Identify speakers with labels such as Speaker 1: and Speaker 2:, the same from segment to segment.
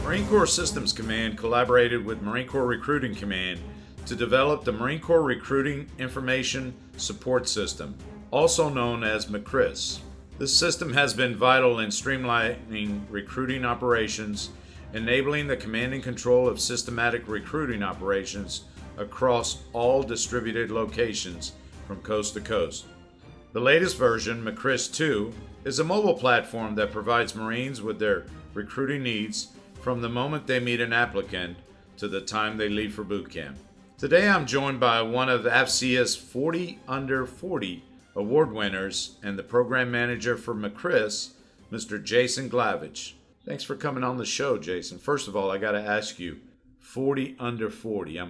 Speaker 1: Marine Corps Systems Command collaborated with Marine Corps Recruiting Command to develop the Marine Corps Recruiting Information Support System, also known as MCRISS. This system has been vital in streamlining recruiting operations, enabling the command and control of systematic recruiting operations across all distributed locations from coast to coast. The latest version, MCRISS II, is a mobile platform that provides Marines with their recruiting needs from the moment they meet an applicant to the time they leave for boot camp. Today I'm joined by one of AFCEA's 40 Under 40 award winners and the program manager for McCris, Mr. Jason Glavich. Thanks for coming on the show, Jason. First of all, I got to ask you, 40 Under 40.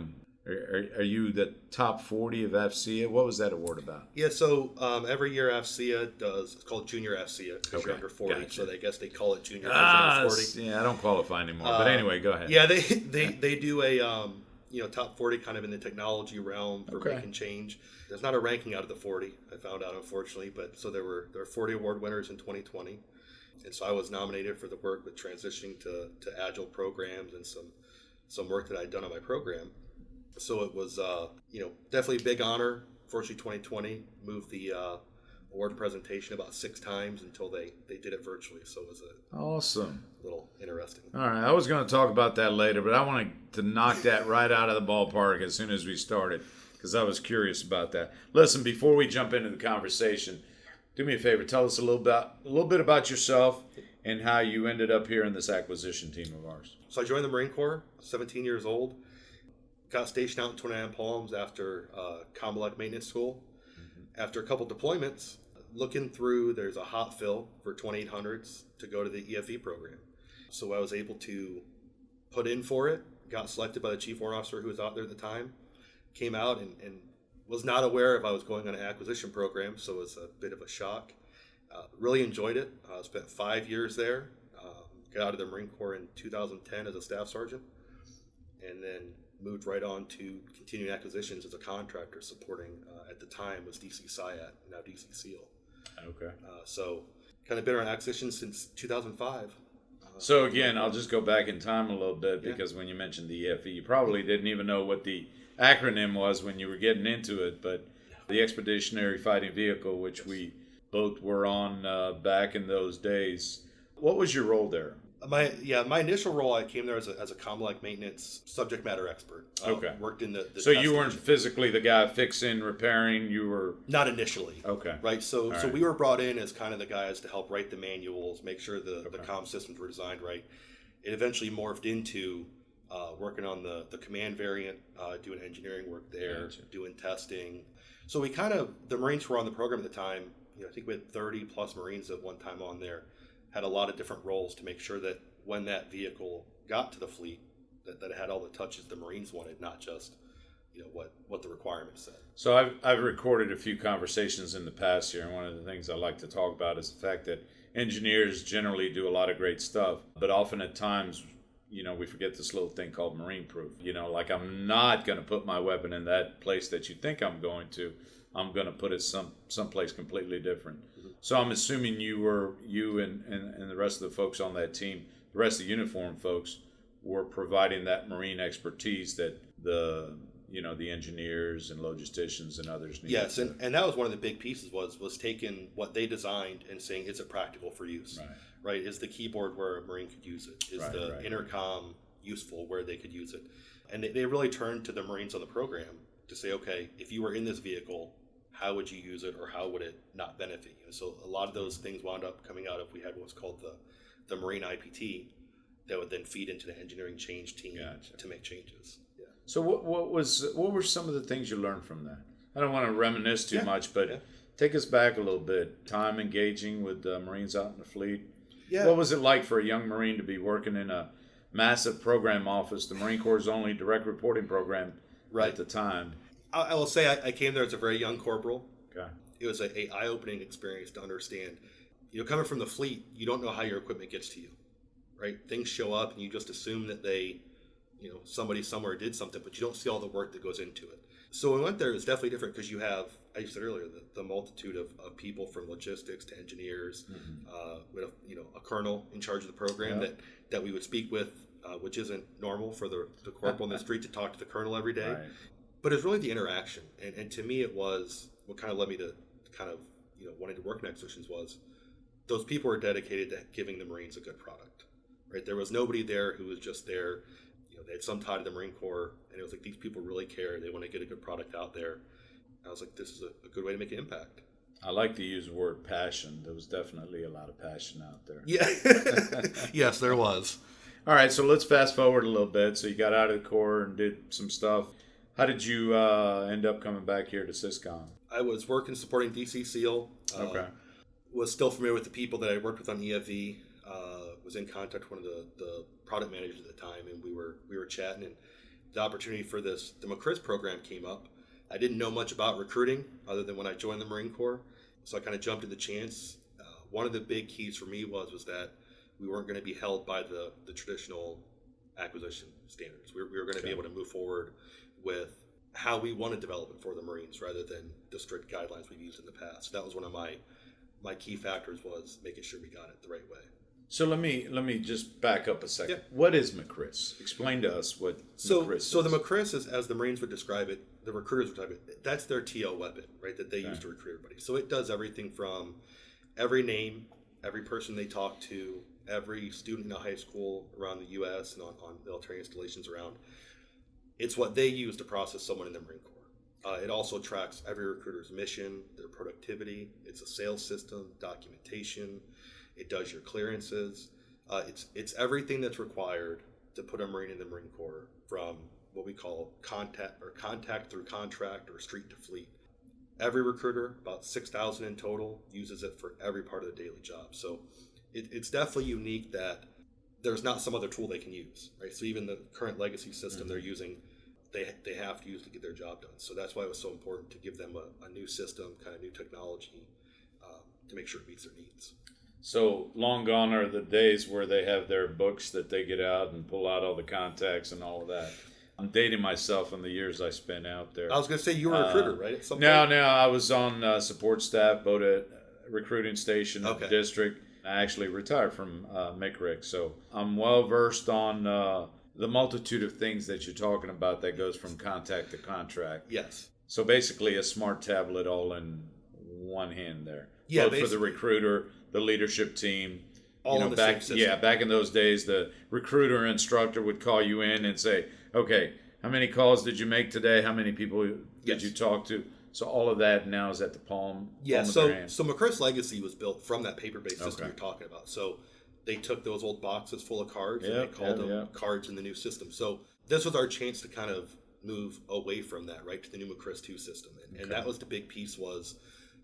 Speaker 1: Are you the top 40 of AFCEA? What was that award about?
Speaker 2: Yeah, so every year AFCEA does, it's called Junior AFCEA because you're under 40,
Speaker 1: gotcha.
Speaker 2: So I guess they call it Junior under 40.
Speaker 1: Yeah, I don't qualify anymore, but anyway, go ahead.
Speaker 2: Yeah, they do a top 40 kind of in the technology realm for making change. There's not a ranking out of the 40, I found out, unfortunately, but so there were 40 award winners in 2020, and so I was nominated for the work with transitioning to Agile programs and some work that I'd done on my program. So it was, definitely a big honor. Fortunately, 2020 moved the award presentation about 6 times until they did it virtually. So it was
Speaker 1: awesome.
Speaker 2: A little interesting.
Speaker 1: All right, I was going to talk about that later, but I wanted to knock that right out of the ballpark as soon as we started because I was curious about that. Listen, before we jump into the conversation, do me a favor. Tell us a little bit about yourself and how you ended up here in this acquisition team of ours.
Speaker 2: So I joined the Marine Corps, 17 years old. Got stationed out in 29 Palms after Combalec maintenance school. Mm-hmm. After a couple deployments, looking through, there's a hot fill for 2800s to go to the EFE program. So I was able to put in for it, got selected by the chief warrant officer who was out there at the time, came out and was not aware if I was going on an acquisition program, so it was a bit of a shock. Really enjoyed it. Spent 5 years there. Got out of the Marine Corps in 2010 as a staff sergeant, and then moved right on to continuing acquisitions as a contractor supporting, at the time, was DC SIAT, now DC SEAL.
Speaker 1: Okay.
Speaker 2: So kind of been on acquisitions since 2005.
Speaker 1: So again, I'll just go back in time a little bit because when you mentioned the EFE, you probably didn't even know what the acronym was when you were getting into it, but the Expeditionary Fighting Vehicle, which we both were on back in those days. What was your role there?
Speaker 2: My initial role, I came there as a Combalec maintenance subject matter expert.
Speaker 1: Okay.
Speaker 2: Worked in the
Speaker 1: so you weren't physically the guy fixing, repairing, you were...
Speaker 2: Not initially.
Speaker 1: Okay.
Speaker 2: Right, so we were brought in as kind of the guys to help write the manuals, make sure the comm systems were designed right. It eventually morphed into working on the command variant, doing engineering work there, doing testing. So the Marines were on the program at the time. I think we had 30 plus Marines at one time on there. Had a lot of different roles to make sure that when that vehicle got to the fleet, that it had all the touches the Marines wanted, not just what the requirements said.
Speaker 1: So I've recorded a few conversations in the past here, and one of the things I like to talk about is the fact that engineers generally do a lot of great stuff, but often at times, we forget this little thing called Marine proof. Like I'm not going to put my weapon in that place that you think I'm going to. I'm going to put it someplace completely different. So I'm assuming you and the rest of the folks on that team, the rest of the uniform folks, were providing that Marine expertise that the engineers and logisticians and others needed.
Speaker 2: Yes, and that was one of the big pieces was taking what they designed and saying, is it practical for use? Right? Is the keyboard where a Marine could use it? Is the intercom useful where they could use it? And they really turned to the Marines on the program to say, okay, if you were in this vehicle, how would you use it, or how would it not benefit you? So a lot of those things wound up coming out of, we had what's called the Marine IPT that would then feed into the engineering change team to make changes. Yeah.
Speaker 1: So what were some of the things you learned from that? I don't want to reminisce too much, but take us back a little bit. Time engaging with Marines out in the fleet. Yeah. What was it like for a young Marine to be working in a massive program office, the Marine Corps' only direct reporting program at the time?
Speaker 2: I will say I came there as a very young corporal.
Speaker 1: Okay.
Speaker 2: It was a eye-opening experience to understand. Coming from the fleet, you don't know how your equipment gets to you, right? Things show up and you just assume that somebody somewhere did something, but you don't see all the work that goes into it. So when we went there, it was definitely different because you have, as you said earlier, the multitude of people from logistics to engineers. We had a colonel in charge of the program that we would speak with which isn't normal for the corporal on the street to talk to the colonel every day.
Speaker 1: Right.
Speaker 2: But it's really the interaction. And to me, it was what kind of led me to kind of, wanting to work in expeditions was those people were dedicated to giving the Marines a good product, right? There was nobody there who was just there. They had some tie to the Marine Corps, and it was like, these people really care. They want to get a good product out there. I was like, this is a good way to make an impact.
Speaker 1: I like to use the word passion. There was definitely a lot of passion out there.
Speaker 2: Yeah. Yes, there was.
Speaker 1: All right, so let's fast forward a little bit. So you got out of the Corps and did some stuff. How did you end up coming back here to Syscon?
Speaker 2: I was working supporting DC SEAL.
Speaker 1: Okay.
Speaker 2: Was still familiar with the people that I worked with on EFV. Was in contact with one of the product managers at the time, and we were chatting, and the opportunity for the MCRISS program came up. I didn't know much about recruiting other than when I joined the Marine Corps, so I kind of jumped at the chance. One of the big keys for me was that we weren't going to be held by the traditional acquisition standards. We were going to be able to move forward with how we want to develop it for the Marines rather than the strict guidelines we've used in the past. So that was one of my key factors, was making sure we got it the right way.
Speaker 1: So let me just back up a second.
Speaker 2: Yeah.
Speaker 1: What is McCris? Explain to us what McCris is.
Speaker 2: So the McCris is, as the Marines would describe it, the recruiters would describe it, that's their TO weapon, right, that they use to recruit everybody. So it does everything from every name, every person they talk to, every student in a high school around the U.S. and on military installations around. It's what they use to process someone in the Marine Corps. It also tracks every recruiter's mission, their productivity. It's a sales system, documentation. It does your clearances. It's everything that's required to put a Marine in the Marine Corps, from what we call contact through contract or street to fleet. Every recruiter, about 6,000 in total, uses it for every part of the daily job. So it's definitely unique that there's not some other tool they can use, right? So even the current legacy system they're using, they have to use to get their job done. So that's why it was so important to give them a new system, kind of new technology, to make sure it meets their needs.
Speaker 1: So long gone are the days where they have their books that they get out and pull out all the contacts and all of that. I'm dating myself on the years I spent out there.
Speaker 2: I was going to say you were a recruiter, right? At some
Speaker 1: No,
Speaker 2: point?
Speaker 1: I was on support staff, both at recruiting station at the
Speaker 2: Okay.
Speaker 1: district. I actually retired from Mcris, so I'm well versed on the multitude of things that you're talking about that goes from contact to contract.
Speaker 2: Yes.
Speaker 1: So basically a smart tablet all in one hand there.
Speaker 2: Yeah,
Speaker 1: both for the recruiter, the leadership team.
Speaker 2: All in the
Speaker 1: back,
Speaker 2: same system.
Speaker 1: Yeah, back in those days, the recruiter instructor would call you in and say, okay, how many calls did you make today? How many people did you talk to? So all of that now is at the palm of their hand.
Speaker 2: So McCriss Legacy was built from that paper-based system
Speaker 1: Okay.
Speaker 2: you're talking about. So they took those old boxes full of cards and they called them cards in the new system. So this was our chance to kind of move away from that, right, to the new McCriss II system. And that was the big piece was,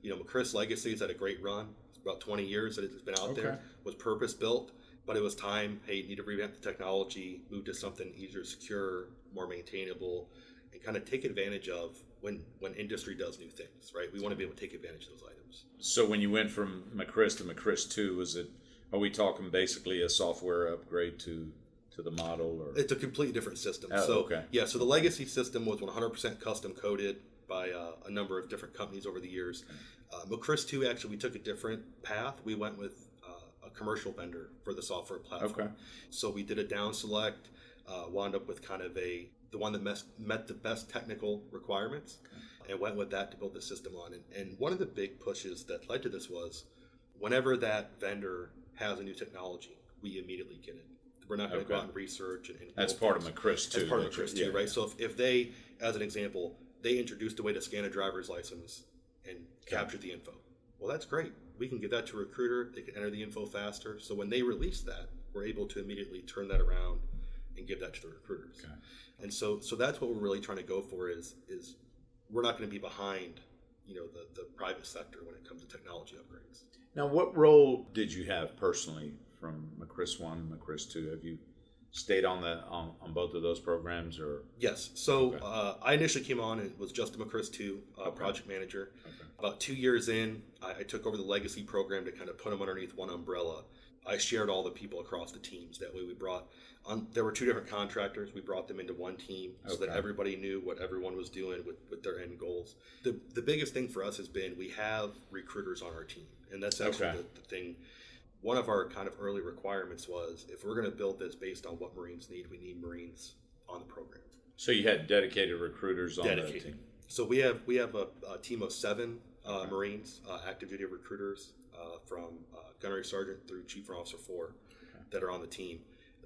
Speaker 2: McCriss Legacy has had a great run. It's about 20 years that it's been out there, was purpose-built, but it was time, hey, you need to revamp the technology, move to something easier, secure, more maintainable, and kind of take advantage of when industry does new things, right? We want to be able to take advantage of those items.
Speaker 1: So when you went from McCris to McCris II, are we talking basically a software upgrade to the model? Or
Speaker 2: It's a completely different system.
Speaker 1: Oh,
Speaker 2: So the legacy system was 100% custom coded by a number of different companies over the years. McCris II, actually, we took a different path. We went with a commercial vendor for the software platform.
Speaker 1: Okay.
Speaker 2: So we did a down select, wound up with kind of the one that met the best technical requirements, and went with that to build the system on. And one of the big pushes that led to this was whenever that vendor has a new technology, we immediately get it. We're not going to go out and research. And
Speaker 1: that's part of McCris too.
Speaker 2: That's part of McCris too, right? So if they, as an example, they introduced a way to scan a driver's license and capture the info. Well, that's great. We can get that to a recruiter. They can enter the info faster. So when they release that, we're able to immediately turn that around and give that to the recruiters.
Speaker 1: Okay.
Speaker 2: And so that's what we're really trying to go for is we're not going to be behind, the private sector when it comes to technology upgrades.
Speaker 1: Now, what role did you have personally from McCris I and McCris II? Have you stayed on both of those programs, or?
Speaker 2: Yes. So I initially came on and was just a McCris II project manager. Okay. About 2 years in, I took over the legacy program to kind of put them underneath one umbrella. I shared all the people across the teams. That way we brought there were two different contractors. We brought them into one team so that everybody knew what everyone was doing with their end goals. The biggest thing for us has been we have recruiters on our team. And that's actually the thing. one of our kind of early requirements was, if we're going to build this based on what Marines need, we need Marines on the program.
Speaker 1: So you had dedicated recruiters on that team?
Speaker 2: So we have a team of 7 Marines, active duty recruiters, from gunnery sergeant through chief and officer 4 that are on the team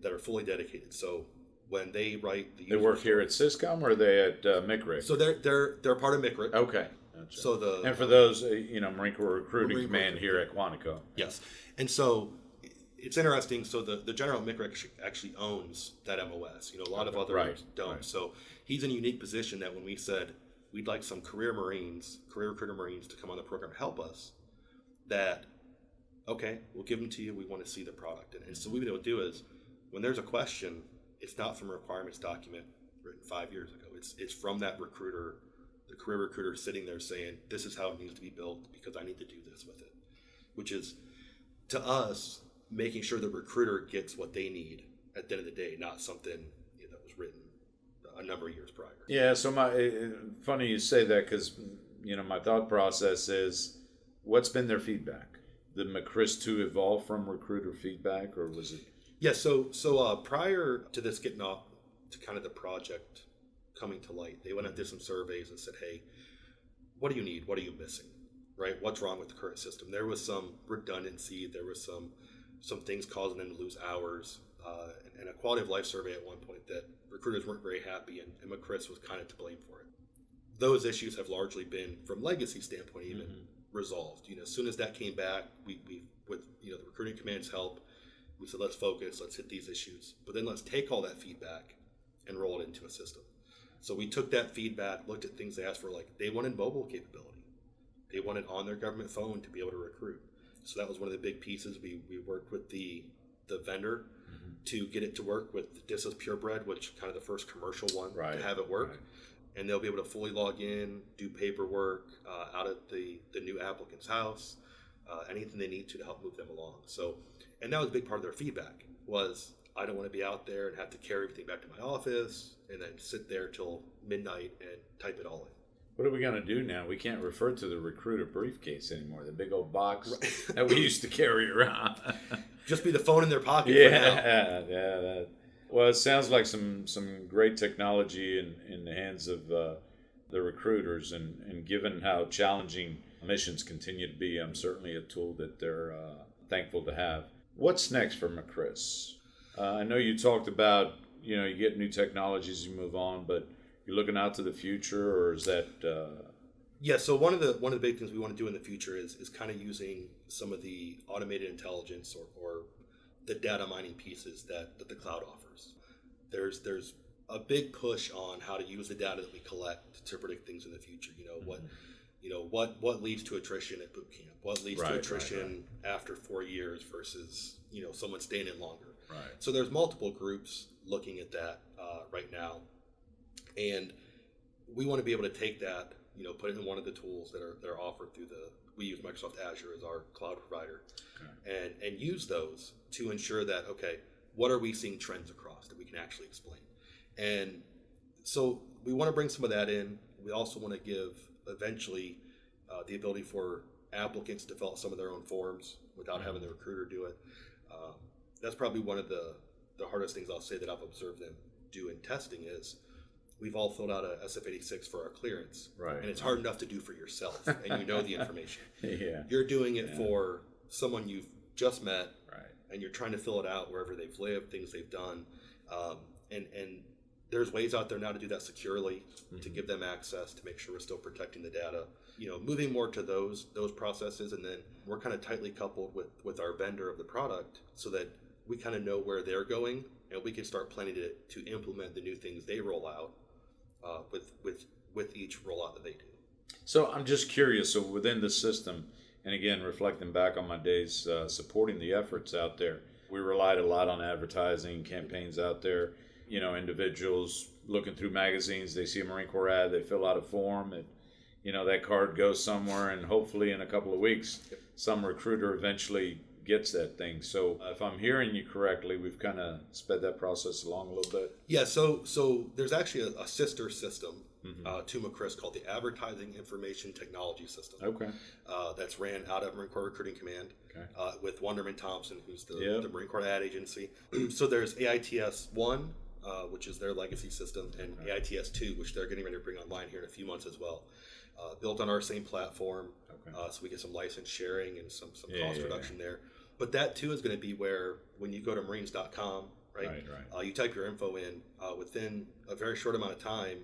Speaker 2: that are fully dedicated. So when they write the...
Speaker 1: They work here at Syscom, or are they at MCRISS?
Speaker 2: So they're part of MCRISS.
Speaker 1: Okay. Gotcha.
Speaker 2: So
Speaker 1: and for those, Marine Corps Recruiting Command here at Quantico.
Speaker 2: Yes. And so it's interesting. So the general at McRick actually owns that MOS. A lot of others don't. Right. So he's in a unique position that when we said we'd like some career recruiter Marines to come on the program to help us, that, okay, we'll give them to you. We want to see the product. And so what we would do is, when there's a question, it's not from a requirements document written 5 years ago. It's from that recruiter, the career recruiter sitting there saying, this is how it needs to be built because I need to do this with it, which is, to us, making sure the recruiter gets what they need at the end of the day, not something that was written a number of years prior. Yeah, so
Speaker 1: funny you say that, because my thought process is, what's been their feedback? Did MCRISS II evolve from recruiter feedback, or was it?
Speaker 2: Yeah, so prior to this getting off to kind of the project coming to light, they went and did some surveys and said, hey, what do you need? What are you missing? Right? What's wrong with the current system? There was some redundancy. There was some things causing them to lose hours, and a quality of life survey at one point that recruiters weren't very happy, and McCris was kind of to blame for it. Those issues have largely been, from legacy standpoint, even resolved. As soon as that came back, we with the recruiting command's help, we said, let's focus, let's hit these issues, but then let's take all that feedback and roll it into a system. So we took that feedback, looked at things they asked for, like they wanted mobile capability. They wanted on their government phone to be able to recruit. So that was one of the big pieces. We worked with the vendor to get it to work with DISA's Purebred, which kind of the first commercial one to have it work. Right. And they'll be able to fully log in, do paperwork out at the new applicant's house, anything they need to help move them along. So, and that was a big part of their feedback was, I don't want to be out there and have to carry everything back to my office and then sit there till midnight and type it all in.
Speaker 1: What are we going to do now? We can't refer to the recruiter briefcase anymore, the big old box that we used to carry around.
Speaker 2: Just be the phone in their pocket for now.
Speaker 1: Well, it sounds like some great technology in the hands of the recruiters, and given how challenging missions continue to be, certainly a tool that they're thankful to have. What's next for McCris? I know you talked about, you get new technologies, you move on, but you're looking out to the future, or is that?
Speaker 2: Yeah. So one of the big things we want to do in the future is kind of using some of the automated intelligence or the data mining pieces that the cloud offers. There's a big push on how to use the data that we collect to predict things in the future. What leads to attrition at boot camp? What leads to attrition after 4 years versus someone staying in longer? Right. So there's multiple groups looking at that right now. And we want to be able to take that, put it in one of the tools that are offered through we use Microsoft Azure as our cloud provider, and use those to ensure that, okay, what are we seeing trends across that we can actually explain? And so we want to bring some of that in. We also want to give eventually the ability for applicants to develop some of their own forms without having the recruiter do it. That's probably one of the hardest things I'll say that I've observed them do in testing is, we've all filled out a SF-86 for our clearance, and it's hard enough to do for yourself, and the information. You're doing it for someone you've just met, and you're trying to fill it out wherever they've lived, things they've done, and there's ways out there now to do that securely, to give them access, to make sure we're still protecting the data. Moving more to those processes, and then we're kind of tightly coupled with our vendor of the product, so that we kind of know where they're going, and we can start planning to implement the new things they roll out. With each rollout that they do.
Speaker 1: So I'm just curious, so within the system, and again, reflecting back on my days supporting the efforts out there, we relied a lot on advertising campaigns out there. Individuals looking through magazines, they see a Marine Corps ad, they fill out a form, and that card goes somewhere, and hopefully in a couple of weeks, some recruiter eventually gets that thing. So if I'm hearing you correctly, we've kind of sped that process along a little bit.
Speaker 2: Yeah, so there's actually a sister system to McCris called the Advertising Information Technology System.
Speaker 1: Okay.
Speaker 2: That's ran out of Marine Corps Recruiting Command with Wonderman Thompson, who's the Marine Corps ad agency. So there's AITS 1, which is their legacy system, and AITS 2, which they're getting ready to bring online here in a few months as well. Built on our same platform, so we get some license sharing and some cost reduction there. But that too is going to be where, when you go to marines.com, you type your info in, within a very short amount of time,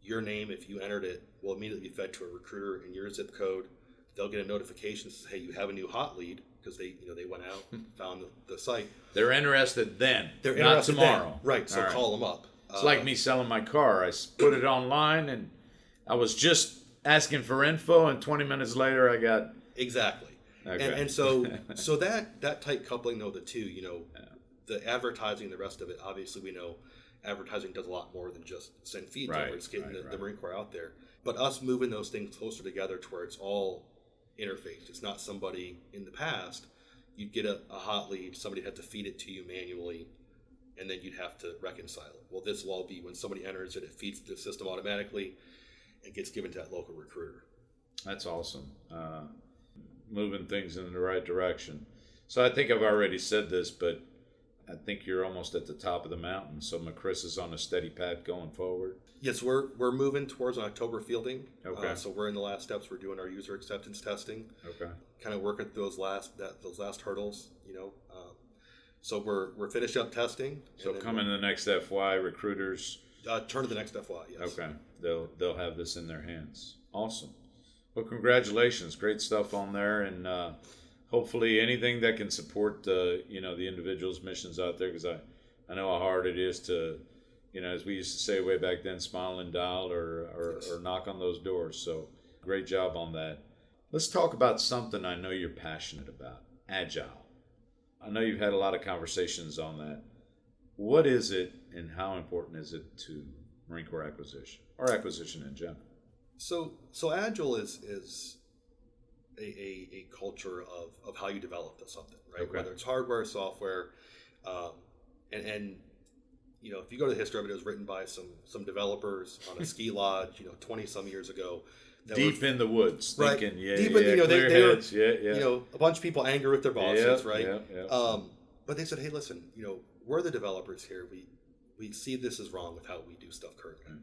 Speaker 2: your name, if you entered it, will immediately be fed to a recruiter in your zip code. They'll get a notification that says, hey, you have a new hot lead, because they went out and found the site.
Speaker 1: They're interested then,
Speaker 2: They're
Speaker 1: not
Speaker 2: interested
Speaker 1: tomorrow.
Speaker 2: Then. Right, so call them up.
Speaker 1: It's like me selling my car. I put it online, and I was just asking for info, and 20 minutes later I got...
Speaker 2: Exactly.
Speaker 1: Okay.
Speaker 2: And so that tight coupling, though, the two, the advertising, the rest of it, obviously we know advertising does a lot more than just send feeds over. It's getting the Marine Corps out there. But us moving those things closer together to where it's all interfaced. It's not somebody in the past, you'd get a hot lead, somebody had to feed it to you manually, and then you'd have to reconcile it. Well, this will all be when somebody enters it, it feeds the system automatically and gets given to that local recruiter.
Speaker 1: That's awesome. Moving things in the right direction. So I think I've already said this, but I think you're almost at the top of the mountain. So McCris is on a steady path going forward.
Speaker 2: Yes, we're moving towards an October fielding.
Speaker 1: Okay.
Speaker 2: So we're in the last steps. We're doing our user acceptance testing.
Speaker 1: Okay.
Speaker 2: Kind of working through those last hurdles. So we're finished up testing.
Speaker 1: So coming to the next FY, recruiters
Speaker 2: turn to the next FY. Yes.
Speaker 1: Okay. They'll have this in their hands. Awesome. Well, congratulations. Great stuff on there, and hopefully anything that can support the individual's missions out there, because I know how hard it is to, as we used to say way back then, smile and dial or knock on those doors. So great job on that. Let's talk about something I know you're passionate about, Agile. I know you've had a lot of conversations on that. What is it, and how important is it to Marine Corps acquisition, or acquisition in general? So Agile is a culture of how you develop something, right? Okay.
Speaker 2: Whether it's hardware, software, and if you go to the history of it, it was written by some developers on a ski lodge, 20 some years ago.
Speaker 1: Deep in the woods,
Speaker 2: right?
Speaker 1: Thinking,
Speaker 2: They were, a bunch of people angry with their bosses, right? But they said, hey, listen, we're the developers here. We see this is wrong with how we do stuff currently.
Speaker 1: Okay.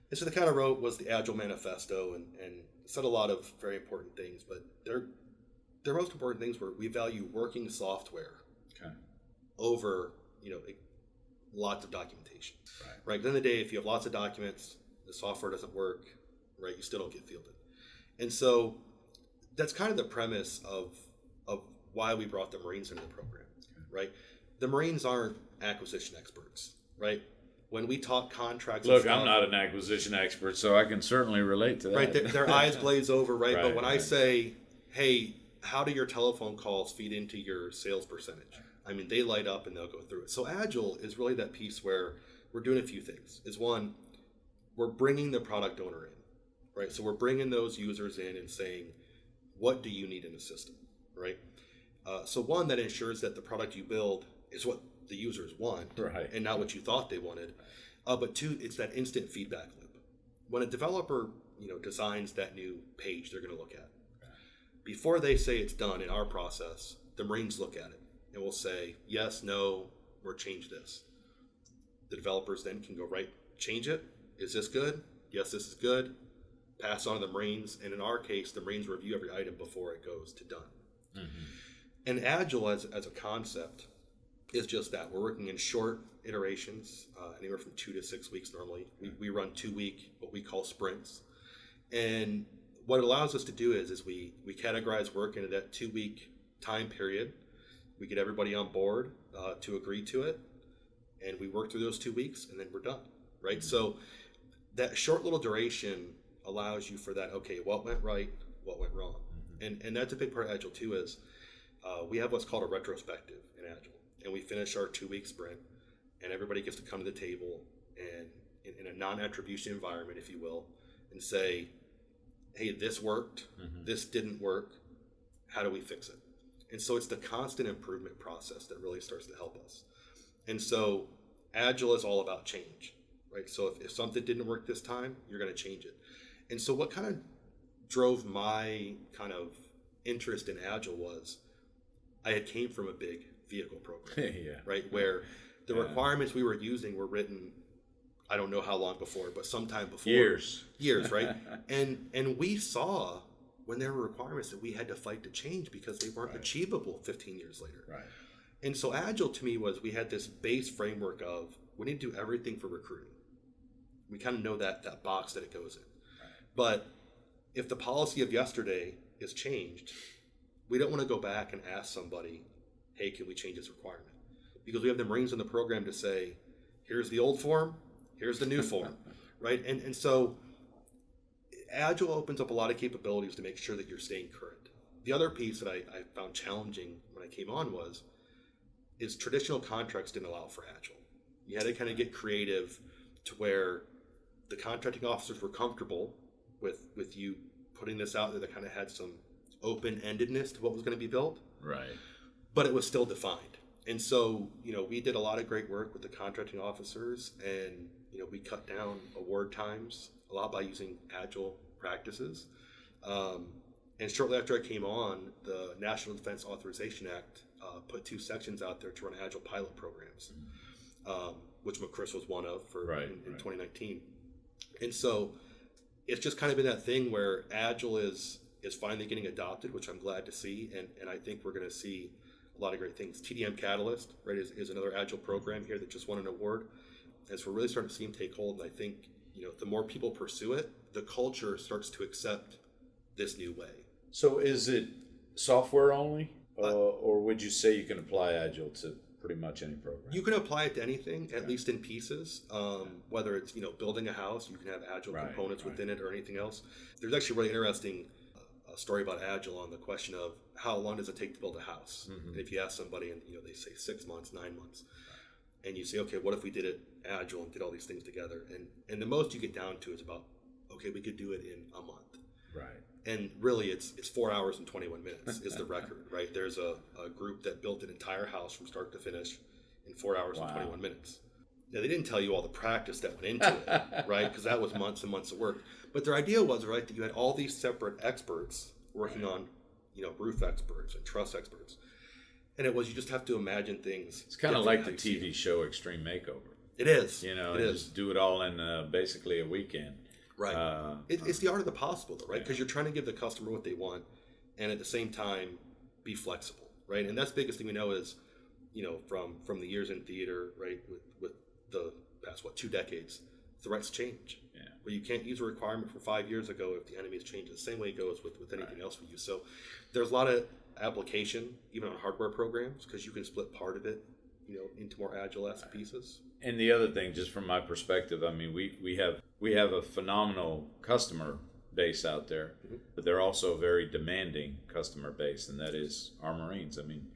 Speaker 2: And so they kind of wrote was the Agile Manifesto and said a lot of very important things, but their most important things were we value working software over, lots of documentation. Right. At the end of the day, if you have lots of documents, the software doesn't work, right, you still don't get fielded. And so that's kind of the premise of why we brought the Marines into the program, right? The Marines aren't acquisition experts, right? When we talk contracts...
Speaker 1: Look, I'm not an acquisition expert, so I can certainly relate to that.
Speaker 2: Right, their eyes glaze over, right? But when I
Speaker 1: right.
Speaker 2: say, hey, how do your telephone calls feed into your sales percentage? I mean, they light up and they'll go through it. So Agile is really that piece where we're doing a few things. Is one, we're bringing the product owner in, right? So we're bringing those users in and saying, what do you need in the system, right? So one, that ensures that the product you build is what the users want,
Speaker 1: right,
Speaker 2: and not what you thought they wanted. But two, it's that instant feedback loop. When a developer, designs that new page they're going to look at, before they say it's done in our process, the Marines look at it and will say yes, no, or change this. The developers then can go change it. Is this good? Yes, this is good. Pass on to the Marines, and in our case, the Marines review every item before it goes to done. Mm-hmm. And Agile as a concept is just that. We're working in short iterations, anywhere from 2 to 6 weeks normally. We run 2-week, what we call sprints. And what it allows us to do is we categorize work into that 2-week time period. We get everybody on board to agree to it, and we work through those 2 weeks, and then we're done, right? Mm-hmm. So that short little duration allows you for that, okay, what went right, what went wrong. Mm-hmm. And that's a big part of Agile too, is we have what's called a retrospective in Agile. And we finish our 2-week sprint, and everybody gets to come to the table and in a non-attribution environment, if you will, and say, hey, this worked, mm-hmm. this didn't work, how do we fix it? And so it's the constant improvement process that really starts to help us. And so Agile is all about change, right? So if something didn't work this time, you're going to change it. And so what kind of drove my kind of interest in Agile was I had came from a big vehicle program,
Speaker 1: Yeah.
Speaker 2: right? Where the requirements we were using were written, I don't know how long before, but sometime before.
Speaker 1: Years,
Speaker 2: right? And we saw when there were requirements that we had to fight to change because they weren't achievable 15 years later.
Speaker 1: Right.
Speaker 2: And so Agile to me was we had this base framework of we need to do everything for recruiting. We kind of know that box that it goes in. Right. But if the policy of yesterday is changed, we don't want to go back and ask somebody, hey, can we change this requirement? Because we have the Marines in the program to say, here's the old form, here's the new form, right? And so Agile opens up a lot of capabilities to make sure that you're staying current. The other piece that I found challenging when I came on is traditional contracts didn't allow for Agile. You had to kind of get creative to where the contracting officers were comfortable with you putting this out there that kind of had some open-endedness to what was going to be built.
Speaker 1: Right.
Speaker 2: But it was still defined. And so, we did a lot of great work with the contracting officers, and, we cut down award times a lot by using Agile practices. And shortly after I came on, the National Defense Authorization Act put 2 sections out there to run Agile pilot programs, which McCris was one of in 2019. And so it's just kind of been that thing where Agile is finally getting adopted, which I'm glad to see. And I think we're going to see a lot of great things. TDM Catalyst, right, is another Agile program here that just won an award. As we're really starting to see them take hold, and I think, the more people pursue it, the culture starts to accept this new way.
Speaker 1: So is it software only, or would you say you can apply Agile to pretty much any program?
Speaker 2: You can apply it to anything, at least in pieces. Whether it's building a house, you can have Agile components within it, or anything else. There's actually a really interesting story about Agile on the question of how long does it take to build a house. And if you ask somebody, and they say 6 months, 9 months, and you say, okay, what if we did it Agile and did all these things together? And the most you get down to is about, okay, we could do it in a month. Right. And really, it's 4 hours and 21 minutes is the record, right? There's a group that built an entire house from start to finish in 4 hours and 21 minutes. Now, they didn't tell you all the practice that went into it, right? Because that was months and months of work. But their idea was, right, that you had all these separate experts working on, roof experts and truss experts. And it was, you just have to imagine things.
Speaker 1: It's kind of like the TV show Extreme Makeover.
Speaker 2: It is.
Speaker 1: It is. Just do it all in basically a weekend.
Speaker 2: Right. It's the art of the possible, though, right? Because you're trying to give the customer what they want, and at the same time, be flexible, right? And that's the biggest thing we know is, from the years in theater, right, with the past 2 decades, threats change. Yeah. Where you can't use a requirement from 5 years ago if the enemy's changed. The same way it goes with anything else we use. So there's a lot of application, even on hardware programs, because you can split part of it, into more Agile-esque pieces.
Speaker 1: And the other thing, just from my perspective, I mean, we have a phenomenal customer base out there, but they're also a very demanding customer base, and that is our Marines. I mean,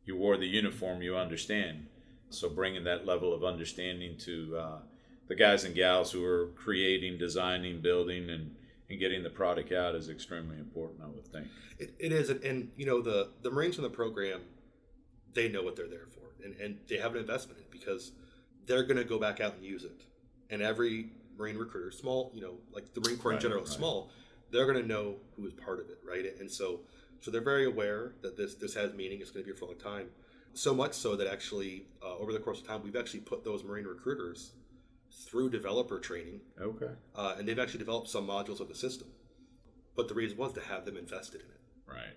Speaker 1: you wore the uniform, you understand. So bringing that level of understanding to the guys and gals who are creating, designing, building, and getting the product out is extremely important, I would think.
Speaker 2: It is, and the Marines in the program, they know what they're there for, and they have an investment in it because they're going to go back out and use it. And every Marine recruiter, small, like the Marine Corps in general, small, they're going to know who is part of it, right? And so they're very aware that this has meaning. It's going to be here for a long time. So much so that actually, over the course of time, we've actually put those Marine recruiters through developer training. Okay. And they've actually developed some modules of the system. But the reason was to have them invested in it.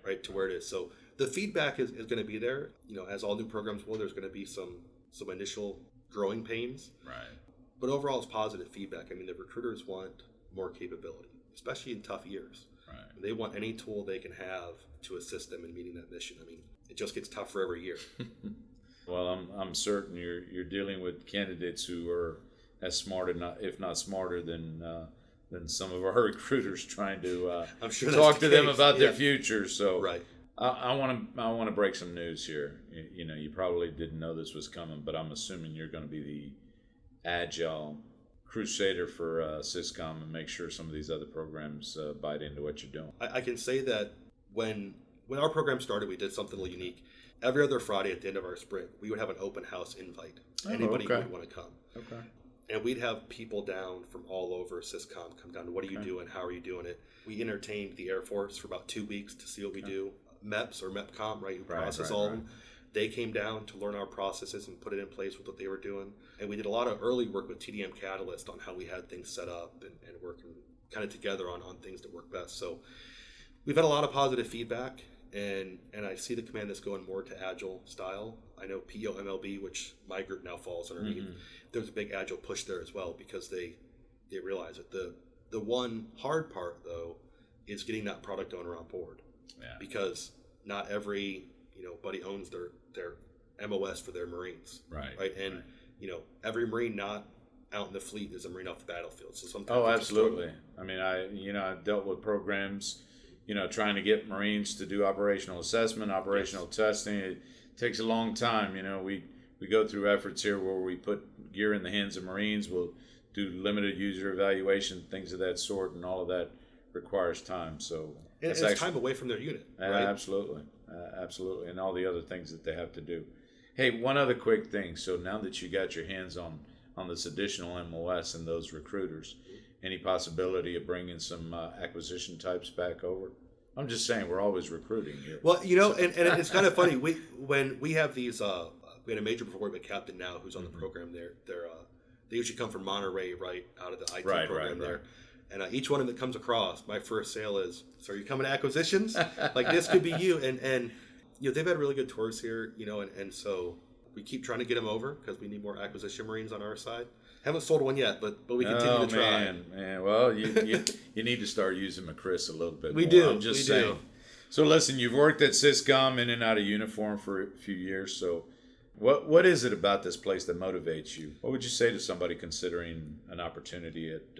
Speaker 2: Right, to where it is. So the feedback is going to be there. As all new programs will, there's going to be some initial growing pains. Right. But overall, it's positive feedback. I mean, the recruiters want more capability, especially in tough years. Right. They want any tool they can have to assist them in meeting that mission. I mean, it just gets tougher every year.
Speaker 1: Well, I'm certain you're dealing with candidates who are as smart, if not smarter, than some of our recruiters trying to
Speaker 2: I'm sure
Speaker 1: talk to them about their future. So
Speaker 2: right.
Speaker 1: I want to break some news here. You probably didn't know this was coming, but I'm assuming you're going to be the Agile crusader for Syscom and make sure some of these other programs bite into what you're doing.
Speaker 2: I can say that when our program started, we did something a little unique. Every other Friday at the end of our sprint, we would have an open house invite. Anybody who would want to come. Okay. And we'd have people down from all over Syscom come down. What are you doing? How are you doing it? We entertained the Air Force for about 2 weeks to see what we do. MEPS or MEPCOM, right? You process all of them. They came down to learn our processes and put it in place with what they were doing. And we did a lot of early work with TDM Catalyst on how we had things set up and working kind of together on things that work best. So we've had a lot of positive feedback, and I see the command that's going more to Agile style. I know POMLB, which my group now falls underneath, there's a big Agile push there as well because they realize that the one hard part, though, is getting that product owner on board. Yeah. Because not every buddy owns their MOS for their Marines. Right. And every Marine not out in the fleet is a Marine off the battlefield. So sometimes
Speaker 1: absolutely. I mean, I've dealt with programs, trying to get Marines to do operational assessment, operational testing. It takes a long time. We go through efforts here where we put gear in the hands of Marines. We'll do limited user evaluation, things of that sort, and all of that requires time. So
Speaker 2: it's time away from their unit. Right?
Speaker 1: Absolutely, and all the other things that they have to do. Hey, one other quick thing. So now that you got your hands on this additional MOS and those recruiters, any possibility of bringing some acquisition types back over? I'm just saying, we're always recruiting here.
Speaker 2: Well, and it's kind of funny. When we have these, we had a major performance captain now who's on the program there. They usually come from Monterey, right, out of the IT program there. And each one of them that comes across, my first sale is, so are you coming to acquisitions? Like, this could be you. And they've had really good tours here, and so we keep trying to get them over because we need more acquisition Marines on our side. Haven't sold one yet, but we continue to try.
Speaker 1: Man. Well, you need to start using McCris a little bit more.
Speaker 2: We do.
Speaker 1: I'm just saying. So listen, you've worked at Syscom in and out of uniform for a few years. So what is it about this place that motivates you? What would you say to somebody considering an opportunity at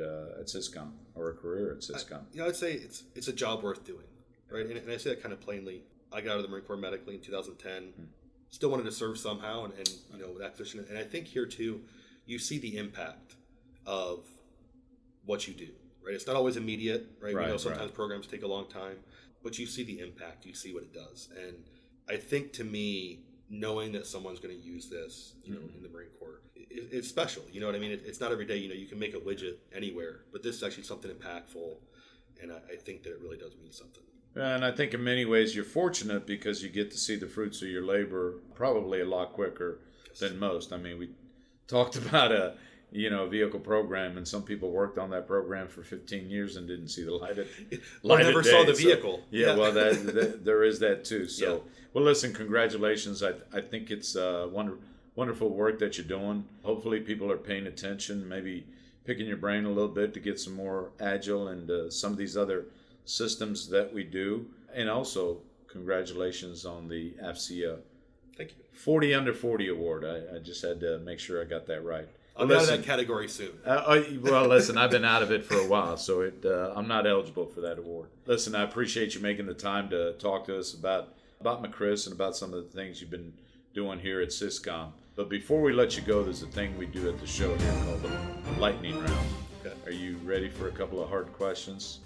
Speaker 1: Syscom or a career at Syscom?
Speaker 2: I'd say it's a job worth doing, right? And I say that kind of plainly. I got out of the Marine Corps medically in 2010. Still wanted to serve somehow, and with acquisition. And I think here too, you see the impact of what you do, right? It's not always immediate, right? We know sometimes programs take a long time, but you see the impact, you see what it does. And I think, to me, knowing that someone's going to use this, in the Marine Corps, it's special. You know what I mean? It's not every day, you can make a widget anywhere, but this is actually something impactful, and I think that it really does mean something.
Speaker 1: And I think in many ways you're fortunate because you get to see the fruits of your labor probably a lot quicker than most. I mean, we talked about a vehicle program, and some people worked on that program for 15 years and didn't see the light of
Speaker 2: never
Speaker 1: day.
Speaker 2: Saw the vehicle.
Speaker 1: So, well, that there is that too. So, well, listen, congratulations. I think it's wonderful work that you're doing. Hopefully people are paying attention, maybe picking your brain a little bit to get some more Agile and some of these other systems that we do. And also, congratulations on the AFCEA
Speaker 2: Thank you.
Speaker 1: 40 Under 40 award. I just had to make sure I got that right.
Speaker 2: I'll be out of that category soon.
Speaker 1: Well, listen, I've been out of it for a while, so I'm not eligible for that award. Listen, I appreciate you making the time to talk to us about McCris and about some of the things you've been doing here at Syscom. But before we let you go, there's a thing we do at the show here called the lightning round. Okay. Are you ready for a couple of hard questions?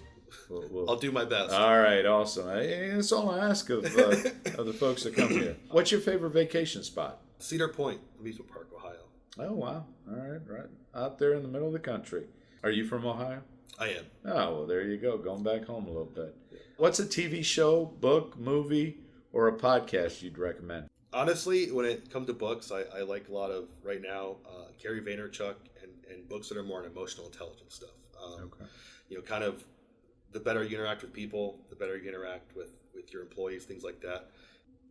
Speaker 2: I'll do my best.
Speaker 1: All right, awesome. That's all I ask of the folks that come here. What's your favorite vacation spot?
Speaker 2: Cedar Point, Amusement Park, Ohio.
Speaker 1: Oh, wow. All right. Out there in the middle of the country. Are you from Ohio?
Speaker 2: I am.
Speaker 1: Oh, well, there you go. Going back home a little bit. What's a TV show, book, movie, or a podcast you'd recommend?
Speaker 2: Honestly, when it comes to books, I like a lot of, right now, Gary Vaynerchuk and books that are more on emotional intelligence stuff. Kind of the better you interact with people, the better you interact with your employees, things like that.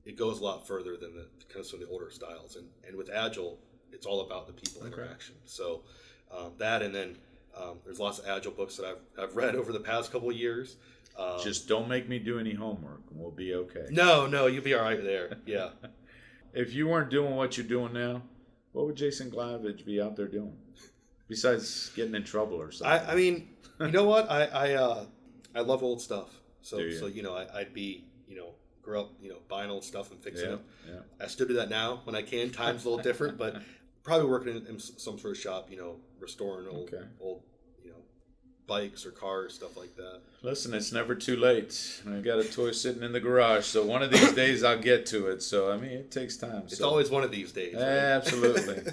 Speaker 2: It goes a lot further than some of the older styles. And with Agile, it's all about the people interaction. So that, and then there's lots of Agile books that I've read over the past couple of years.
Speaker 1: Just don't make me do any homework, and we'll be okay.
Speaker 2: No, you'll be all right there. Yeah.
Speaker 1: If you weren't doing what you're doing now, what would Jason Glavich be out there doing besides getting in trouble or something?
Speaker 2: I mean, you know what? I love old stuff. So I'd be, grew up, buying old stuff and fixing it. Yeah. I still do that now when I can. Time's a little different, but probably working in some sort of shop, restoring old bikes or cars, stuff like that.
Speaker 1: Listen, it's never too late. I got a toy sitting in the garage, so one of these days I'll get to it. So, I mean, it takes time.
Speaker 2: It's always one of these days. Right?
Speaker 1: Absolutely.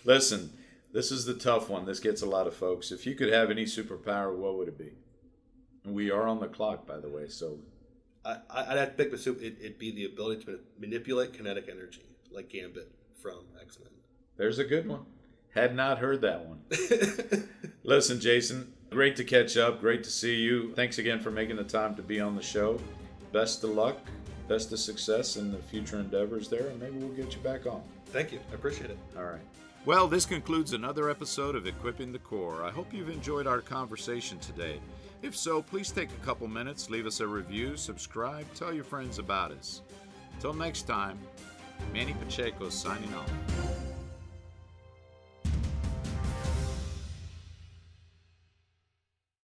Speaker 1: Listen, This is the tough one. This gets a lot of folks. If you could have any superpower, what would it be? We are on the clock, by the way, so...
Speaker 2: I'd have to pick the soup. It'd be the ability to manipulate kinetic energy, like Gambit from X-Men.
Speaker 1: There's a good one. Had not heard that one. Listen, Jason, great to catch up. Great to see you. Thanks again for making the time to be on the show. Best of luck, best of success in the future endeavors there, and maybe we'll get you back on.
Speaker 2: Thank you. I appreciate it.
Speaker 1: All right. Well, this concludes another episode of Equipping the Core. I hope you've enjoyed our conversation today. If so, please take a couple minutes, leave us a review, subscribe, tell your friends about us. Until next time, Manny Pacheco signing off.